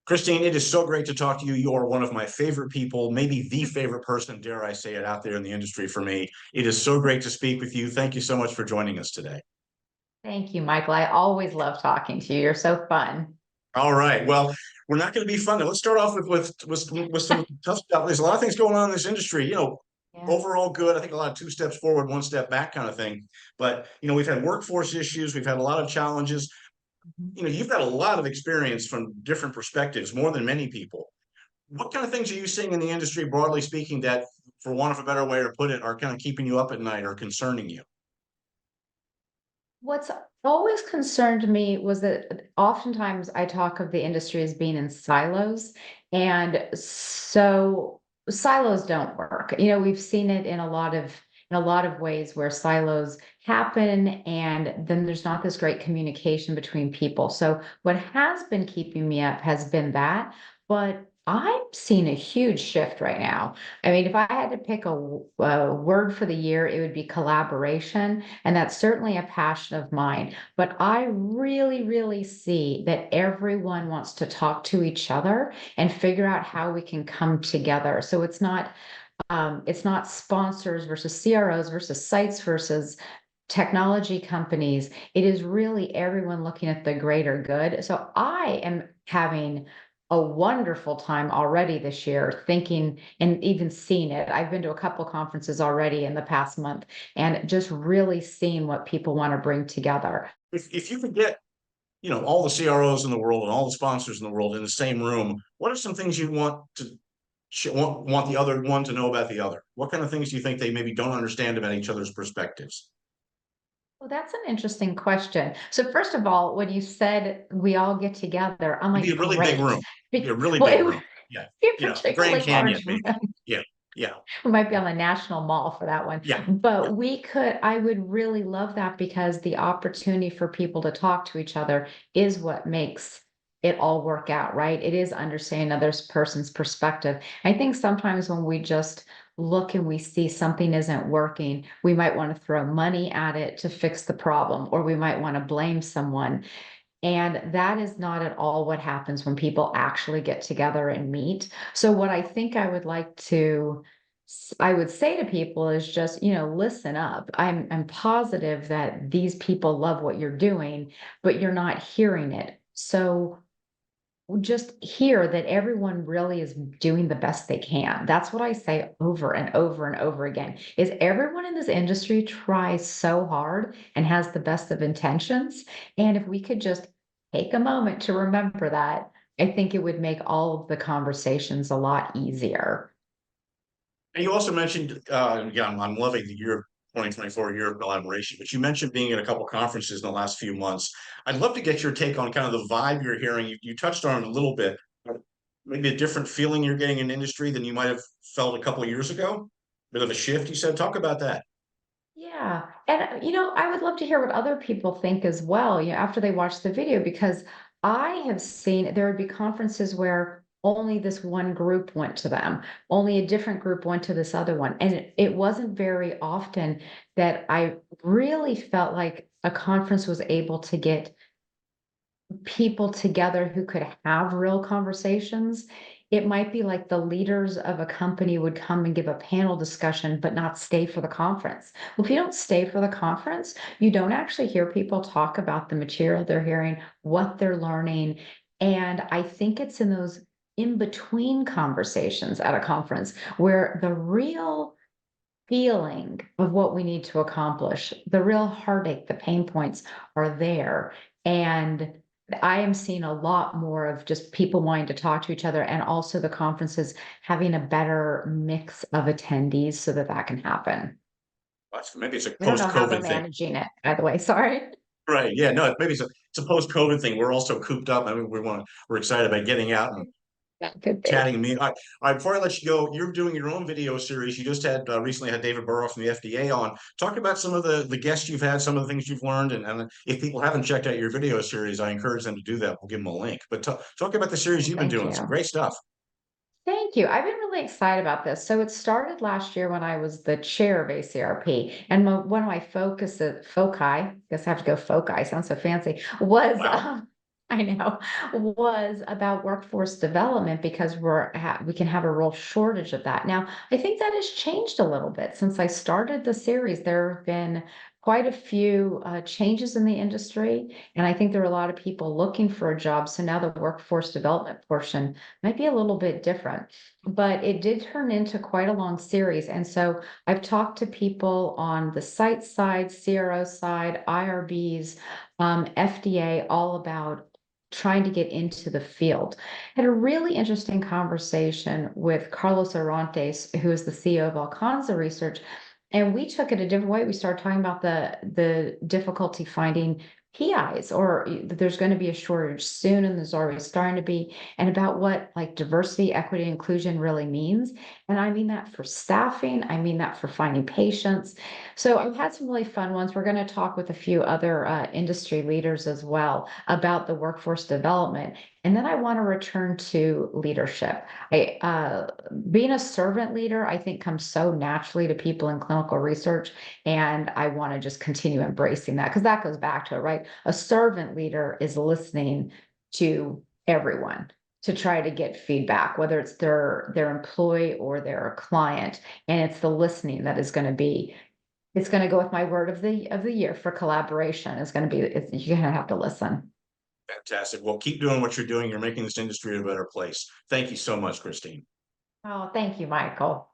Christine, it is so great to talk to you. You are one of my favorite people, maybe the favorite person, dare I say it, out there in the industry for me. It is so great to speak with you. Thank you so much for joining us today. Thank you, Michael. I always love talking to you. You're so fun. All right. Well, we're not going to be fun. Let's start off with some tough stuff. There's a lot of things going on in this industry. Yeah. Overall good. I think a lot of two steps forward, one step back kind of thing. But we've had workforce issues. We've had a lot of challenges. Mhm. You've got a lot of experience from different perspectives, more than many people. What kind of things are you seeing in the industry, broadly speaking, that, for want of a better way to put it, are kind of keeping you up at night or concerning you? What's always concerned me was that oftentimes I talk of the industry as being in silos. And so silos don't work. We've seen it in a lot of ways where silos happen and then there's not this great communication between people. So what has been keeping me up has been that, but I'm seeing a huge shift right now. I mean, if I had to pick a word for the year, it would be collaboration. And that's certainly a passion of mine. But I really, really see that everyone wants to talk to each other and figure out how we can come together. So it's not sponsors versus CROs versus sites versus technology companies. It is really everyone looking at the greater good. So I am having a wonderful time already this year thinking and even seeing it. I've been to a couple conferences already in the past month and just really seeing what people want to bring together. If you could get, all the CROs in the world and all the sponsors in the world in the same room, what are some things you want the other one to know about the other? What kind of things do you think they maybe don't understand about each other's perspectives? Well, that's an interesting question. So first of all, when you said we all get together, I'm It'd be like, a really big great. room. It'd be a really Well, big it would room. Yeah. be a Grand particularly Canyon, large room. maybe. Yeah. Yeah. We might be on the National Mall for that one. Yeah. Yeah. But I would really love that because the opportunity for people to talk to each other is what makes it all work out, right? It is understanding another person's perspective. I think sometimes when we just look and we see something isn't working, we might want to throw money at it to fix the problem, or we might want to blame someone. And that is not at all what happens when people actually get together and meet. So what I would say to people is just, listen up. I'm positive that these people love what you're doing, but you're not hearing it. So just hear that everyone really is doing the best they can. That's what I say over and over and over again, is everyone in this industry tries so hard and has the best of intentions. And if we could just take a moment to remember that, I think it would make all of the conversations a lot easier. And you also mentioned, yeah, I'm loving the year of 2024 year of collaboration, but you mentioned being at a couple conferences in the last few months. I'd love to get your take on kind of the vibe you're hearing. You touched on it a little bit, but maybe a different feeling you're getting in industry than you might have felt a couple of years ago. Bit of a shift, you said. Talk about that. Yeah. And, I would love to hear what other people think as well, after they watch the video, because I have seen there would be conferences where only this one group went to them, only a different group went to this other one. And it wasn't very often that I really felt like a conference was able to get people together who could have real conversations. It might be like the leaders of a company would come and give a panel discussion, but not stay for the conference. Well, if you don't stay for the conference, you don't actually hear people talk about the material they're hearing, what they're learning. And I think it's in those in between conversations at a conference where the real feeling of what we need to accomplish, the real heartache, the pain points are there. And I am seeing a lot more of just people wanting to talk to each other and also the conferences having a better mix of attendees so that that can happen. Maybe it's a I don't know how they're post-COVID thing. managing it, by the way. Sorry. Right. Yeah. No, maybe it's a post-COVID thing. We're also cooped up. I mean, we're excited about getting out and That could be. chatting. Before I let you go, you're doing your own video series. You just had recently had David Burrow from the FDA on. Talk about some of the guests you've had, some of the things you've learned, and if people haven't checked out your video series, I encourage them to do that. We'll give them a link. But talk about the series Well, you've been thank doing. Some you. great stuff. Thank you. I've been really excited about this. So it started last year when I was the chair of ACRP, and one of my foci, I guess I have to go foci, sounds so fancy, was Wow. I know, was about workforce development because we can have a real shortage of that. Now, I think that has changed a little bit since I started the series. There have been quite a few changes in the industry, and I think there are a lot of people looking for a job. So now the workforce development portion might be a little bit different, but it did turn into quite a long series. And so I've talked to people on the site side, CRO side, IRBs, FDA, all about trying to get into the field. Had a really interesting conversation with Carlos Orantes, who is the CEO of Alcanza Research, and we took it a different way. We started talking about the difficulty finding PIs, or that there's going to be a shortage soon, and there's already starting to be, and about what like diversity, equity, inclusion really means. And I mean that for staffing, I mean that for finding patients. So I've had some really fun ones. We're going to talk with a few other industry leaders as well about the workforce development. And then I want to return to leadership. Being a servant leader, I think, comes so naturally to people in clinical research, and I want to just continue embracing that because that goes back to it, right? A servant leader is listening to everyone to try to get feedback, whether it's their employee or their client, and it's the listening that is going to be. It's going to go with my word of the year for collaboration. It's going to be. You're going to have to listen. Fantastic. Well, keep doing what you're doing. You're making this industry a better place. Thank you so much, Christine. Oh, thank you, Michael.